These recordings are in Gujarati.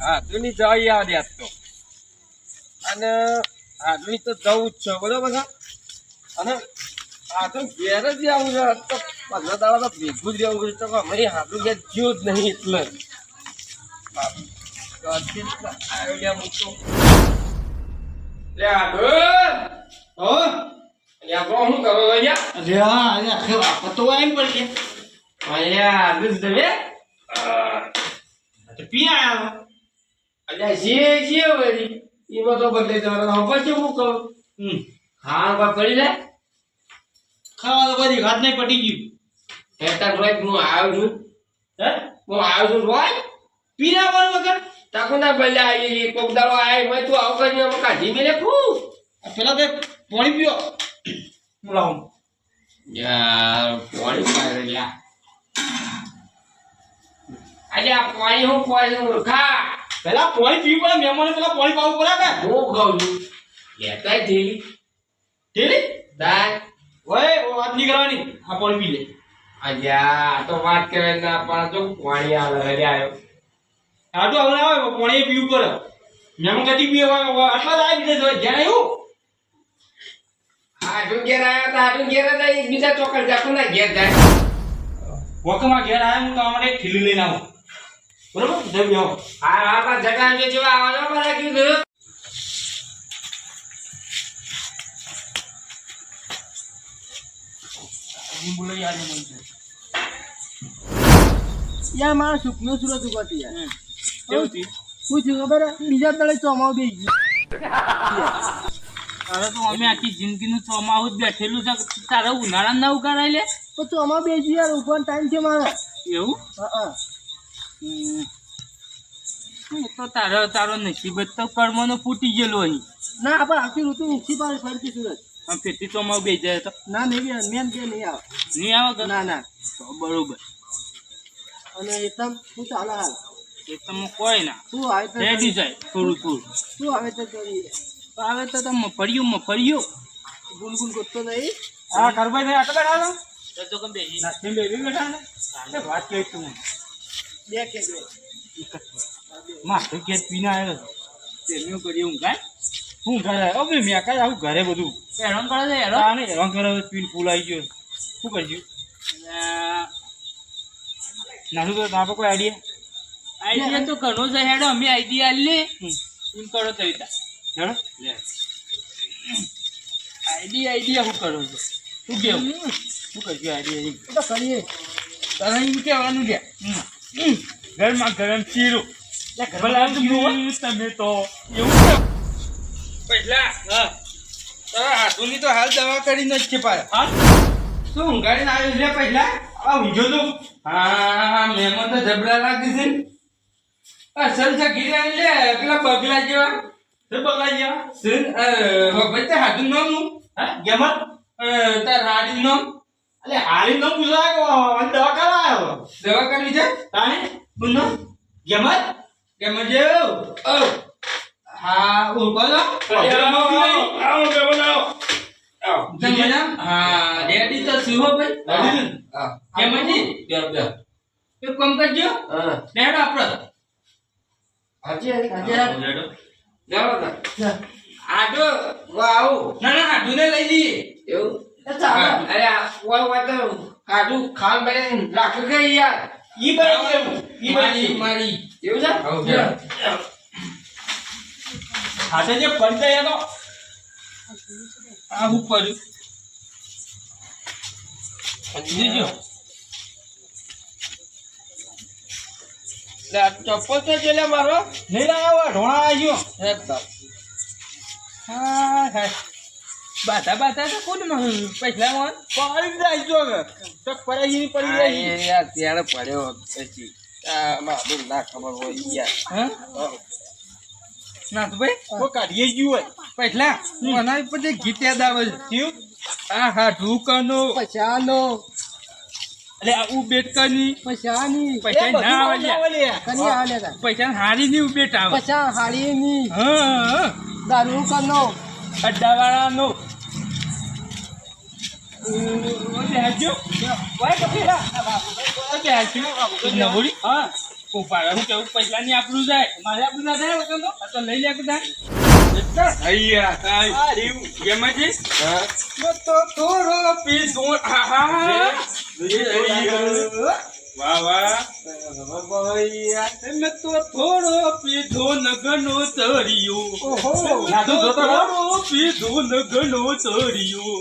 હાથુની જઈ આવે આજ તો અને હાથુની તો જવું જ છે બરોબર છે અને હાથું ઘેર જ આવું છે તો 15 દાડા તો ભેગું જ રહેવું છે તો અમારી હાથું ઘેર જ્યો જ નહીં એટલે આઈડિયા મૂકતો લે હાથું હો યા શું કરો અહીંયા અરે હા અરે પતો આઈ પડી અહીંયા હાથું જ દે તો પી આયા અલ્યા જે વળી એમાં તો બદલે જવાનો પછી હું કહું હા બા પડી જાય ખાવા તો બધી ઘાટ નહીં પડી ગયું હેતા રોજ હું આવ્યો છું હે હું આવ્યો છું રોજ પી ના બોલ વગર તાકુ ના બલ્યા આવી કોક દાડો આય મેં તું આવ કરીને અમે કાઢી મેલે ખું પેલા તે પાણી પીઓ હું લાવું યાર પાણી પાય લ્યા અલ્યા પાણી હું પાય મૂર્ખા પેલા પાણી પી પડે મહેમાન પેલા પાણી પાવું પડે કે હું કહું છું લેતા થેલી ઠીક દાય ઓય ઓ વાત નહીં કરવાની આ પાણી પી લે અલ્યા તો વાત કરે ના પણ જો પાણી આવે આવ્યો આ તો હવે આવે પાણી પીવું પડે મહેમાન કદી પી આટલા જ આવી દીધે જ્યાં આવ્યું હાડું ઘેર આવ્યા હતા હાડું ઘેર હતા એક બીજા ચોકર જાતું ના ઘેર જાય વોકમાં ઘેર આવ્યા હું તો અમારે એક થેલી લઈને આવું બરોબર જમી આવો હા હા પણ જગા જે જેવા આવવાનો મારા કીધું બોલો યાર મને યાર મારા સુખનો સુરત ઉપાતી યાર કેવું થયું શું થયું ખબર બીજા તળે ચોમાવ બે ગયું અરે તો અમે આખી જિંદગીનું ચોમાહું જ બેઠેલું છે તારે ઉનાળા ના ઉગાડાય લે તો ચોમાવ બે ગયું યાર ઉભવાનો ટાઈમ છે મારા એવું હા તો તારો નસીબ જ તો કર્મનો ફૂટી ગયેલો અહીં ના આપણે આખી ઋતુ ઊંચી પાડે ફરતી સુરત આમ ફેરથી ચોમાહું બે જાય તો ના નહીં મેન કે નહીં આવે નહીં આવે કે ના ના તો બરોબર અને એકદમ શું ચાલે હાલ એ તમે કોઈ ના શું આવે તો રેડી જાય થોડું શું આવે તો કરીએ આવે તો તમે મફળિયું ગુલગુલ કરતો નહીં હા કરભાઈ ભાઈ આટલા બેઠા છો તો કેમ બેસી નાખી બેસી બેઠા ને વાત કહી તું બે કે મારે ઘેર પીને આવ્યો તેનું કરીએ હું કાંઈ હું ઘરે આવ્યો મેં કાંઈ આવું ઘરે બધું હેરાન કરે છે હેરાન કરે પીને ફૂલ આવી ગયો શું કરજો નાનું તો તારો કોઈ આઈડિયા તો ઘણો છે હેડો અમે આઈડિયા લે એમ કરો તો હેડો આઈડિયા શું કરો છો શું કેવું શું કરજો આઈડિયા તો કરીએ તારે એમ કહેવાનું લે ગરમા ગરમ શીરું તમે તો એવું પહેલા હા તારા હાથુની તો હાલ દવા કરીને જ છે પાછા હા શું ઊંઘાડીને આવ્યો છે પહેલા આ ઊંઘ્યો તો હા મહેમાન તો જબરા લાગે છે ને અસલ છે ગીરા લે પેલા બગલા જેવા તે બગલા ગયા સુન વખતે હાથું નામ હા ગેમર તાર હાડી નામ અલે હારી નો પૂછાય દવા કરાયો દવા કરવી છે તાને પુનો ગેમર કે મજે ઓ હા ઓ બોલો આવો કે બનાવો તમે નામ હા ડેડી તો સુહો ભાઈ હા કે મજી બે બે એક કામ કરજો હા લેડો આપણો આજે જાવ ના આડો વાવ ના આડો ને લઈ લઈએ એવું અરે વા તો આડો ખાન બને રાખો કે યાર ઈ બરાબર મારી એવું છે હાથે જે પંચાય તો આ ઉપર જીજો લે ચપ્પલ તો જેલે મારો નહીં લાવ્યો ઢોણા આવ્યો હેતા હા હા બાતા તો કોણ પૈસા માં પાડી જાય જો તો પડી જાય યાર ત્યારે પડ્યો પછી આ મારું ના ખબર હોય યાર હા ના તો ભાઈ કો કાઢીએ ગયું હોય પૈસા મને પછી ગીત યાદ આવે છે આ હા ઢુકનો પછાનો એટલે આ ઉબેટકરની પછાની પૈસા ના આવે કની આલે તા પૈસા હારી ની ઉબેટ આવે પછા હાડીની હા દારૂ કનો અડ્ડાવાળાનો બેસજો ભાઈ કપેલા બેસજો નવડી હા ઉપાડે હું કેવું પૈસા ની આપણું જાય મારે આપણું ના થાય વગર આ તો લઈ લે બધા અહીંયા કાઈ આ રહ્યું ગેમજી તો થોડો પીધો આહા વાહ વાહ મેં તો થોડો પીધો નગનો તળિયો નાતું જોતો રહો. થોડો પીધો નગનો તળિયો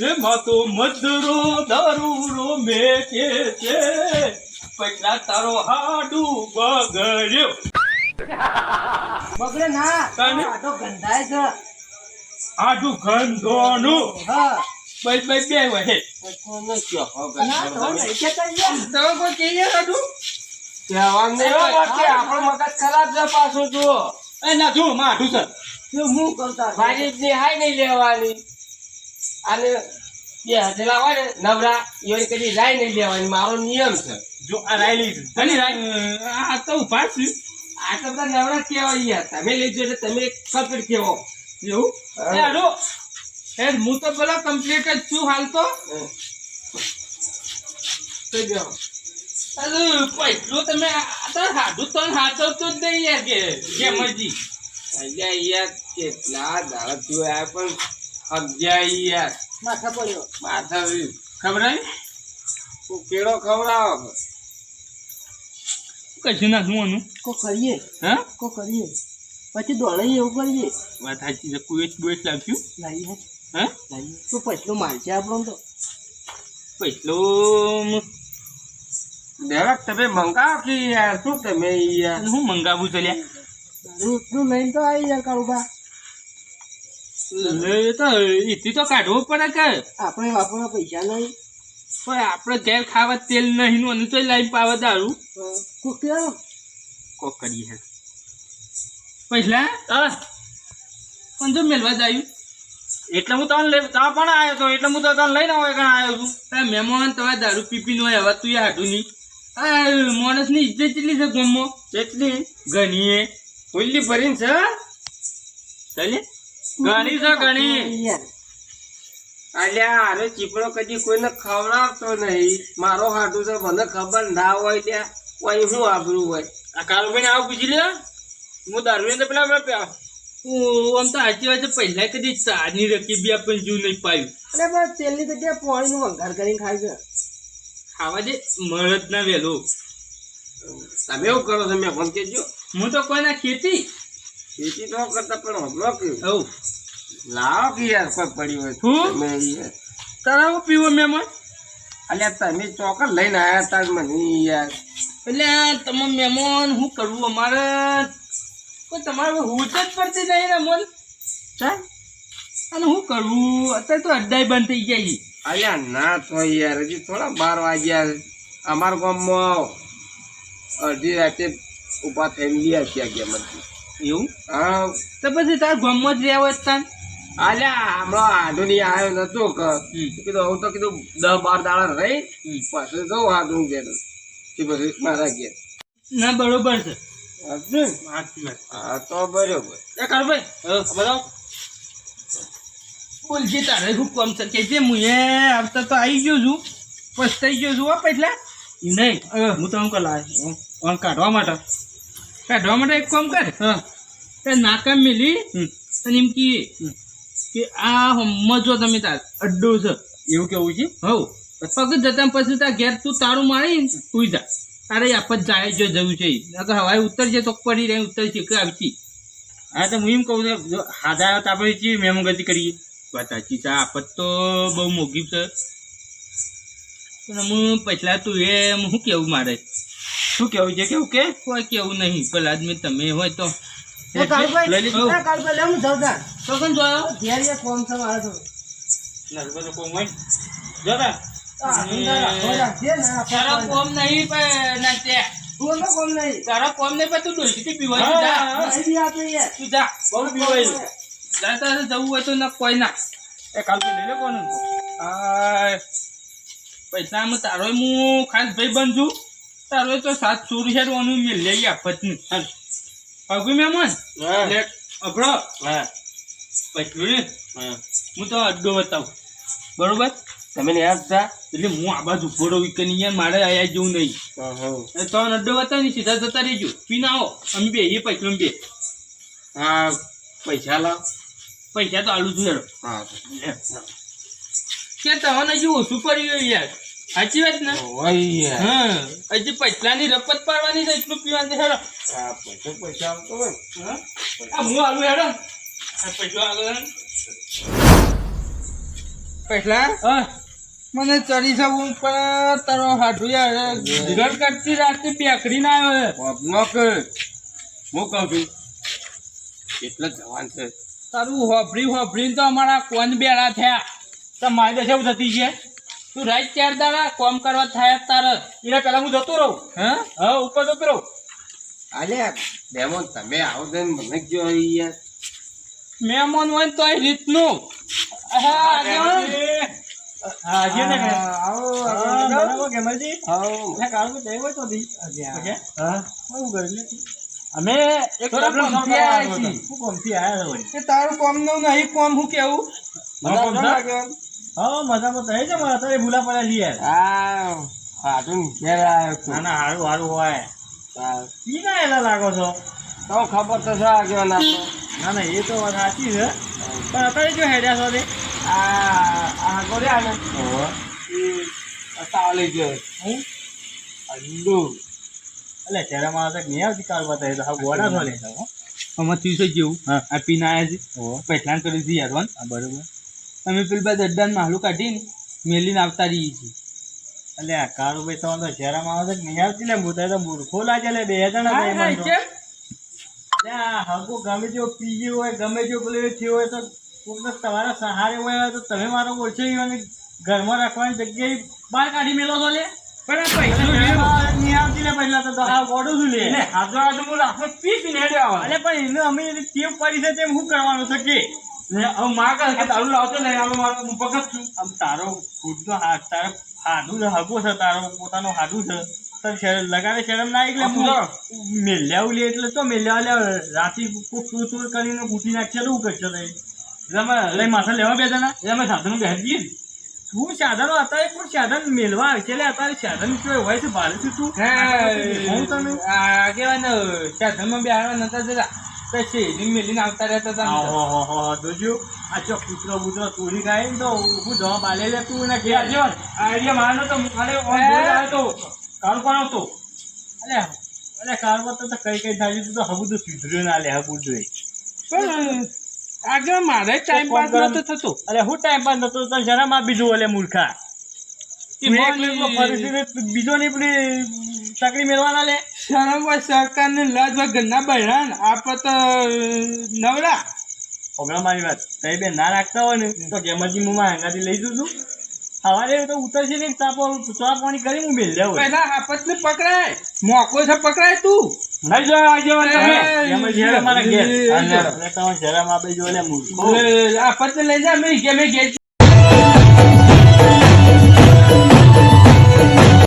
એમાં તો મધરો દારૂરો મેકે છે પૈસા તારો હાડું બગડ્યો બગડે ના કાને? આ તો ગંધાય છે હાડું ગંધોનું હા બસ બસ બે વહે ના તો નહીં કહેતા યાર. તો કોઈ કહીએ હાડું આપણો મગજ ખરાબ છે પાછું જુઓ એ ના જો માઠું છે શું હું કરતા ભાજી હાય નહીં લેવાની અને બે હજેલા હોય ને નવરા એ કદી રાય નહીં લેવાની મારો નિયમ છે. જો આ રાયલી છે ઘણી રાય આ તો ઉભા છે આ તો બધા નવરા કહેવાય યાર તમે લેજો એટલે તમે કમ્પ્લીટ કહેવો. એવું એ આડો એ હું તો પેલા કમ્પ્લીટ જ છું હાલ તો તો જો અરે પૈસું તમે આ તો હાડું તો હાચવતો જ નહીં યાર કે મરજી અહીંયા યાર કેટલા દાડા જોયા પણ સમજ્યા યાર માથા પડ્યો માથા ખબર આવી તું કેળો ખવડાવો કશું ના શું કો કરીએ હા કો કરીએ પછી દોડાઈએ એવું કરીએ વાત સાચી છે કોઈ બોસ લાગ્યું લાવીએ હા લાવીએ તો પછલો મારશે આપણો તો પૈસું દેવા તમે મંગાવો કે યાર શું તમે યાર હું મંગાવું ચલ્યા રૂટનું લઈને તો આવી યાર કાળુબા એ તો એથી તો કાઢવું પડે કે આપણે વાપરવા પૈસા નહીં પણ આપણે ઘેર ખાવા તેલ નહીં નું અને તો લાઈન પાવા દારૂ કોક કેવો કોક કરીએ છે પૈસા હા પણ જો મેળવા જ આવ્યું એટલે હું તને લઈ તા પણ આવ્યો તો એટલે હું તો તને લઈને આવ્યો કણ આવ્યો છું આ મહેમાન તમારે દારૂ પીપીને હોય હવે તું એ હાટું નહીં આ માણસની ઇજ્જત કેટલી છે ગામમાં કેટલી ઘણીએ ફૂલ્લી ભરીને છે ચાલે ઘણી છે ઘણી યાર અલ્યા આનો ચીપડો કદી કોઈને ખવડાવતો નહીં મારો હાટું છે મને ખબર ના હોય ત્યાં કોઈ શું આબરું હોય આ કાળુભાઈ આવું પૂછી લે હું દારૂ ને પેલા આમ તો સાચી વાત છે પહેલા કદી ચાની રકીબી આપણને જીવ નહીં પાયું અને બસ તેલની જગ્યાએ પાણીનું વંગાર કરીને ખાય છે ખાવા દે મળત ના વહેલો તમે એવું કરો છો મેં ફોન કેજો હું તો કોઈના ખેતી ખેતી તો કરતા પણ હમણાં કે હવ લાવો કે યાર કોઈ પડી હોય હું? તમે યાર તારા હું પીવો મહેમાન અલ્યા તમે ચોકર લઈને આવ્યા તાર મને યાર એટલે તમે મહેમાન શું કરવું અમારે કોઈ તમારે હું જ પડતી નહીં ને મન ચાલ અને શું કરવું અત્યારે તો અડ્ડાઈ બંધ થઈ જાય છે અલ્યા ના તો યાર હજી થોડા 12 વાગ્યા અમારા ગામમાં અડધી રાતે ઊભા થઈને ગયા ગયા મને એવું હા તો પછી તાર ગામમાં જ રહ્યા હોય તાન અલ્યા હમણાં આધુની આવ્યો નતો કીધું હું તો કીધું 10-12 દાડા રહી પાછું જવું આધું ઘેર તે પછી મારા ઘેર ના બરોબર છે સાચું? સાચી વાત હા તો બરોબર એ કાળુભાઈ બતાવો બોલજે તારે શું કામ છે કે જે હું આવતા તો આવી ગયો છું પસ્તાઈ ગયો છું હો પહેલા નહીં હું તો અંકલ આવ્યો કાઢવા માટે કાઢવા માટે એક કામ કર તે નાકામ મિલી અને એમ કે આ મજો તમે તાર અડ્ડો છે એવું કેવું છે હવ પગ જતા પછી તાર ઘેર તું તારું મારી સુઈ જા તારે આપત જાય જો જવું છે હવાય ઉતરજે તો પડી રહી ઉતરશે કે આવતી હા તો હું એમ કહું છું જો હાજા આવ્યો તો આપણે ચી મેમગતિ કરીએ વાત સાચી છે આપત તો બહુ મોંઘી છે પણ હું પછલા તું શું કેવું મારે શું કેવું છે કેવું કે કોઈ કેવું નહીં પેલા આદમી તમે હોય તો એ કાળુભાઈ લઈ લીધું? એ કાળુભાઈ લે હું જાઉં તાર તો કોણ જોયો ઘેર યાર ફોન છે મારે તો નર્મદા કોમ હોય જોતા આ ધંધા રાખો રાખજે ને તારા આપણે કોમ નહીં પણ ના તે ફોન તો કોમ નહીં તારા કોમ નહીં પણ તું ડોલથી પીવા તું જા નહીં બી આપે યાર તું જા બહુ પીવાય જા તારે જવું હોય તો ના કોઈ ના એ કાળુભાઈ લઈ લે કોનું આ પૈસામાં તારો હું ખાસ ભાઈ બનશું તારો તો 700 રૂપિયાનું મેં લઈ આપતનું અગુ મહેમાન લે અભડો હા પૈસું ને હા હું તો અડ્ડો બતાવું બરોબર તમે ને યાદ હતા એટલે હું આ બાજુ ઘોડો વીકની યાર મારે આયા જેવું નહીં એટલે તો અડ્ડો બતાવ ને સીધા જતા રહેજો પીને આવો અમે બે એ પૈસા બે હા પૈસા લાવ પૈસા તો આલુ છું હા કે તમને હજી ઓછું પડ્યું યાર સાચી વાત ને ઓય હા હજી પૈસાની રપત પાડવાની છે એટલું પીવાની હેડો આ પૈસા આવતો હોય આ હું આલુ હેડો આ પૈસા આલુ પૈસા હા મને ચડી જવું પણ તારો હાડું યાર ઘર કરતી રાતે બેકડી ના આવ્યો નોક હું કહું છું એટલા જવાન છે તારું હોભરી તો અમારા કોણ બેડા થયા તમારી દશા એવું થતી છે તું રાત 4 દાડા કોમ કરવા થાય તારે એના પેલા હું જતો રહું હા ઉપર જતો રહું અલ્યા ડેમો તમે આવો તો મને કયો યાર મહેમાન હોય તો આ રીતનું અમે એક પ્રોબ્લેમ કે તારું કોમ નું નહીં કોમ હું કેવું મજામાં તો છે મારા તારે ભૂલા પડ્યા છીએ આ હાડું ઘેર આવ્યો છું ના હારું હારું હોય ઈ ના એલા લાગો છો તો ખબર તો છે આગળ આપણો ના ના એ તો વાત સાચી છે પણ અત્યારે જો હેડ્યા છો તે આ ગોળ્યા ને તાળી ગયો હું અંડુ એટલે ત્યારે મારા નહીં આવતી કાલ બતાવી તો હા ગોડા છો લે આમાં ત્રીસો જેવું હા આ પીને આવ્યા છે પૈસા કરી દીધી યાર હા બરોબર તમે પેલી બાદ અડ્ડાને માલું કાઢીને મેલીને આવતા રહીએ છીએ એટલે આ કાળું ભાઈ તો શહેરમાં આવે છે નહીં આવતી લે મોટા તો મૂર્ખો લાગે લે 2 જણા હગો ગમે તેવો પીજી હોય ગમે તેવો પેલું થયું હોય તો કોઈક તમારા સહારે હોય તો તમે મારો ઓછો અને ઘરમાં રાખવાની જગ્યાએ બહાર કાઢી મેલો છો લે પણ પૈસા નહીં આવતી લે પહેલા તો આ ગોડું છું લે હાથો હાથો હું રાખો પીને હેડ્યો અરે પણ એને અમે ટેવ પડી છે તેમ શું કરવાનું છે કે હવે માં કહે કે તારું લાવતો નહીં આવો મારો હું પગત છું આમ તારો ખુદનો હાથ તારો હાડું હગો છે તારો પોતાનો હાડું છે લગાવે શરમ ના એટલે હું મેલ્યાવું લે એટલે તો મેલ્યા લે રાતે ચોર કરીને કૂટી નાખશે શું કરશે લઈ માથા લેવા બે જણા એટલે અમે સાધનો બેસી દઈએ ને શું સાધનો અત્યારે પણ સાધન મેળવા આવે છે એટલે અત્યારે સાધન શું હોય છે ભાડે છે તું હું તમે આગેવાન સાધનમાં બેહાડવા નતા જતા તો શેરી મેલીને આવતા રહેતા હતા જોજો આ ચો કૂતરો બૂતરો ચોરી ખાય ને તો હું જવાબ આલે લે તું ને કે આજો આઈડિયા મારનો તો મારે તો કાલ કોણ આવતો અરે કાલ પર તો કઈ થાય તો હબુ તો સુધર્યો ના લે હબુ જોઈ પણ આગળ મારે ટાઈમ પાસ નતો થતો અરે હું ટાઈમ પાસ નતો તો જરા માં બીજું ઓલે મૂર્ખા બીજો ની પેલી ચાકરી મેળવાના લે શરમ હોય સરકાર ને લાજ હોય ઘરના બહેરાન આપડે તો નવરા હમણાં મારી વાત કઈ બે ના રાખતા હોય ને તો ગેમરજી મુમાં હંગાથી લઈ જઉં છું સવારે તો ઉતરશે ને ચા પાણી કરી હું મેલ લેવું પેલા આપત ને પકડાય મોકો છે પકડાય તું નહીં જો તમારા ઘેર જરા માં બે જો લે આપત ને લઈ જા મેં ઘેર